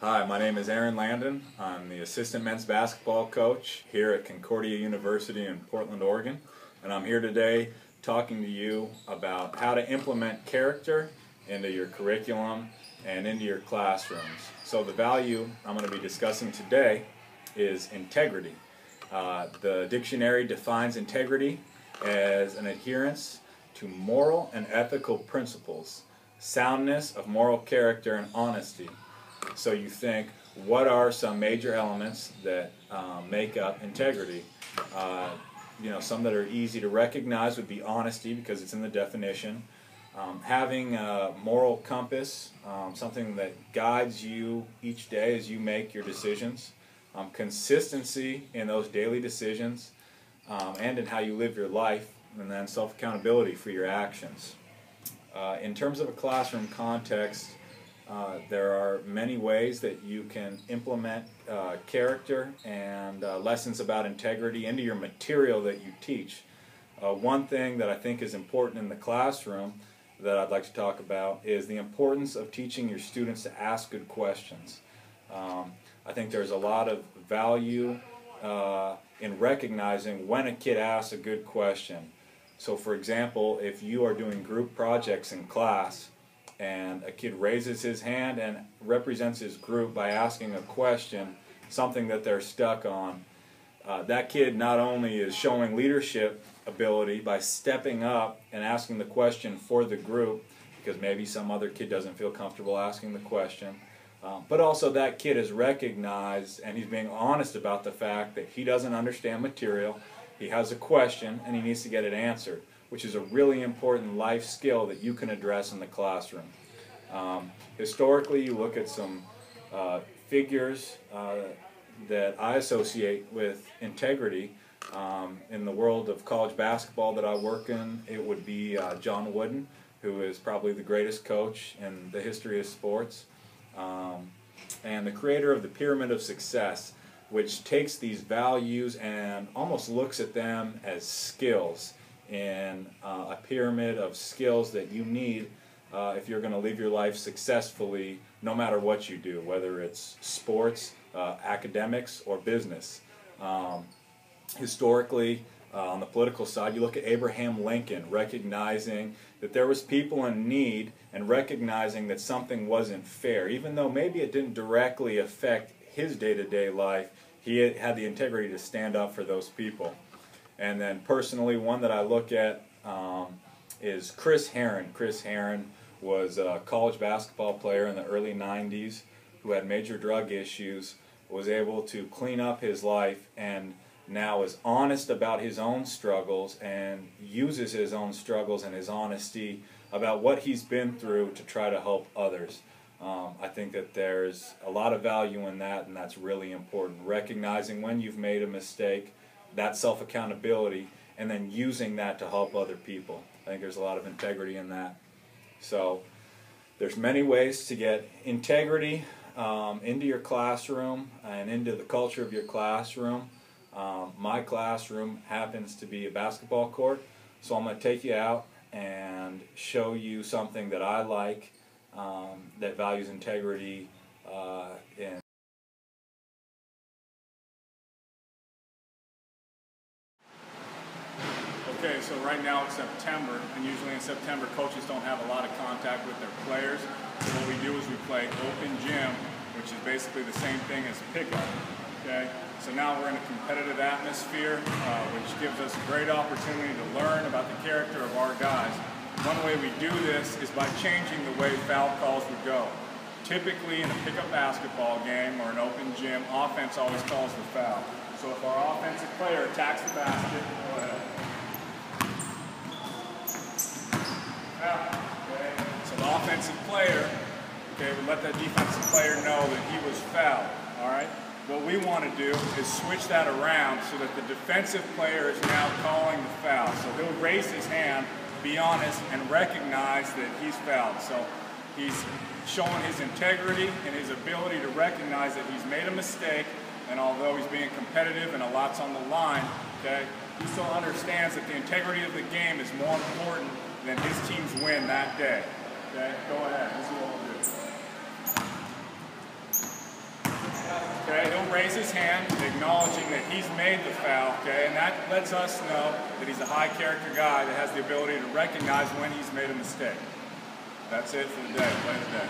Hi, my name is Aaron Landon. I'm the assistant men's basketball coach here at Concordia University in Portland, Oregon. And I'm here today talking to you about how to implement character into your curriculum and into your classrooms. So the value I'm going to be discussing today is integrity. The dictionary defines integrity as an adherence to moral and ethical principles, soundness of moral character, and honesty. So you think, what are some major elements that make up integrity? Some that are easy to recognize would be honesty, because it's in the definition. Having a moral compass, something that guides you each day as you make your decisions. Consistency in those daily decisions and in how you live your life, and then self-accountability for your actions. In terms of a classroom context, there are many ways that you can implement character and lessons about integrity into your material that you teach. One thing that I think is important in the classroom that I'd like to talk about is the importance of teaching your students to ask good questions. I think there's a lot of value in recognizing when a kid asks a good question. So for example, if you are doing group projects in class and a kid raises his hand and represents his group by asking a question, something that they're stuck on, that kid not only is showing leadership ability by stepping up and asking the question for the group, because maybe some other kid doesn't feel comfortable asking the question, but also that kid is recognized and he's being honest about the fact that he doesn't understand material, he has a question, and he needs to get it answered, which is a really important life skill that you can address in the classroom. Historically, you look at some figures that I associate with integrity. In the world of college basketball that I work in, it would be John Wooden, who is probably the greatest coach in the history of sports, and the creator of the Pyramid of Success, which takes these values and almost looks at them as skills in a pyramid of skills that you need if you're going to live your life successfully, no matter what you do, whether it's sports, academics, or business. Historically, on the political side, you look at Abraham Lincoln, recognizing that there was people in need and recognizing that something wasn't fair. Even though maybe it didn't directly affect his day-to-day life, he had the integrity to stand up for those people. And then personally, one that I look at is Chris Herren. Chris Herren was a college basketball player in the early 90s who had major drug issues, was able to clean up his life, and now is honest about his own struggles and uses his own struggles and his honesty about what he's been through to try to help others. I think that there's a lot of value in that, and that's really important. Recognizing when you've made a mistake, that self-accountability, and then using that to help other people. I think there's a lot of integrity in that. So there's many ways to get integrity into your classroom and into the culture of your classroom. My classroom happens to be a basketball court, so I'm going to take you out and show you something that I like that values integrity in. Okay, so right now it's September, and usually in September coaches don't have a lot of contact with their players. So what we do is we play open gym, which is basically the same thing as pickup. Okay, so now we're in a competitive atmosphere, which gives us a great opportunity to learn about the character of our guys. One way we do this is by changing the way foul calls would go. Typically in a pickup basketball game or an open gym, offense always calls the foul. So if our offensive player attacks the basket, go ahead. Okay. So the offensive player, would let that defensive player know that he was fouled. All right. What we want to do is switch that around so that the defensive player is now calling the foul. So he'll raise his hand, be honest, and recognize that he's fouled. So he's showing his integrity and his ability to recognize that he's made a mistake, and although he's being competitive and a lot's on the line, okay, he still understands that the integrity of the game is more important than his team's win that day. Okay, go ahead. This is what we'll do. Okay, he'll raise his hand, acknowledging that he's made the foul, okay, and that lets us know that he's a high character guy that has the ability to recognize when he's made a mistake. That's it for the day. Play of the day.